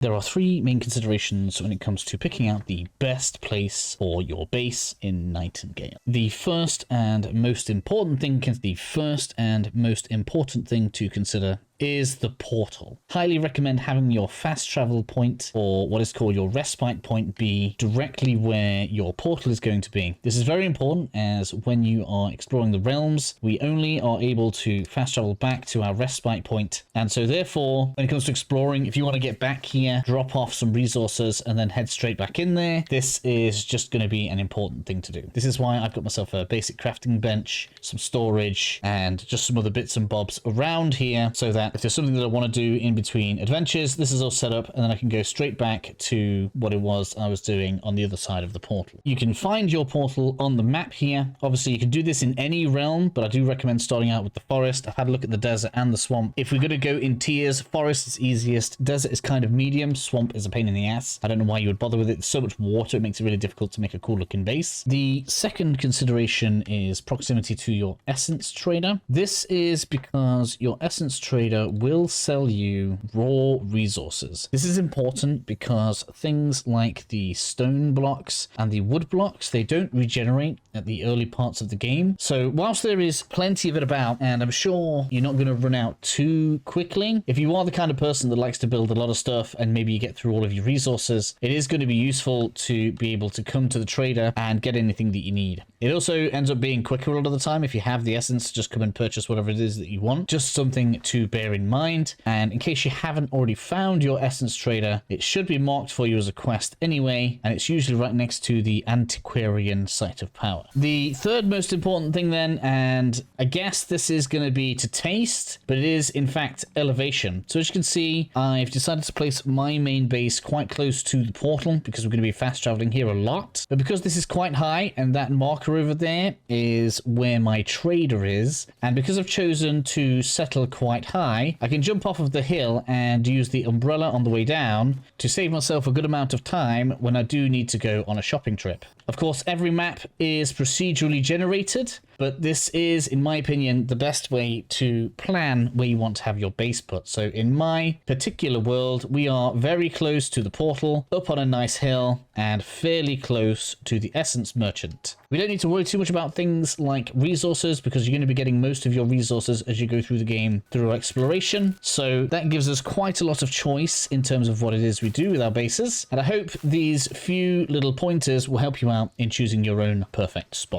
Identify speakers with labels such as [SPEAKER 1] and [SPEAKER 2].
[SPEAKER 1] There are three main considerations when it comes to picking out the best place for your base in Nightingale. The first and most important thing to consider is the portal. Highly recommend having your fast travel point, or what is called your respite point, be directly where your portal is going to be. This is very important, as when you are exploring the realms, we only are able to fast travel back to our respite point. And so therefore, when it comes to exploring, if you want to get back here, drop off some resources and then head straight back in there, this is just going to be an important thing to do. This is why I've got myself a basic crafting bench, some storage, and just some other bits and bobs around here, so that if there's something that I want to do in between adventures, this is all set up, and then I can go straight back to what it was I was doing on the other side of the portal. You can find your portal on the map here. Obviously, you can do this in any realm, but I do recommend starting out with the forest. I've had a look at the desert and the swamp. If we're going to go in tiers, forest is easiest, desert is kind of medium, swamp is a pain in the ass. I don't know why you would bother with it. There's so much water, it makes it really difficult to make a cool looking base. The second consideration is proximity to your essence trader. This is because your essence trader will sell you raw resources. This is important because things like the stone blocks and the wood blocks, they don't regenerate at the early parts of the game. So whilst there is plenty of it about, and I'm sure you're not going to run out too quickly, if you are the kind of person that likes to build a lot of stuff and maybe you get through all of your resources, it is going to be useful to be able to come to the trader and get anything that you need. It also ends up being quicker a lot of the time if you have the essence, just come and purchase whatever it is that you want. Just something to bear in mind. And in case you haven't already found your essence trader, it should be marked for you as a quest anyway, and it's usually right next to the antiquarian site of power. The third most important thing then, and I guess this is going to be to taste, but it is in fact elevation. So as you can see, I've decided to place my main base quite close to the portal because we're going to be fast traveling here a lot. But because this is quite high and that marker over there is where my trader is, and because I've chosen to settle quite high, I can jump off of the hill and use the umbrella on the way down to save myself a good amount of time when I do need to go on a shopping trip. Of course, every map is procedurally generated, but this is, in my opinion, the best way to plan where you want to have your base put. So in my particular world, we are very close to the portal, up on a nice hill, and fairly close to the essence merchant. We don't need to worry too much about things like resources because you're going to be getting most of your resources as you go through the game through exploration. So that gives us quite a lot of choice in terms of what it is we do with our bases. And I hope these few little pointers will help you out in choosing your own perfect spot.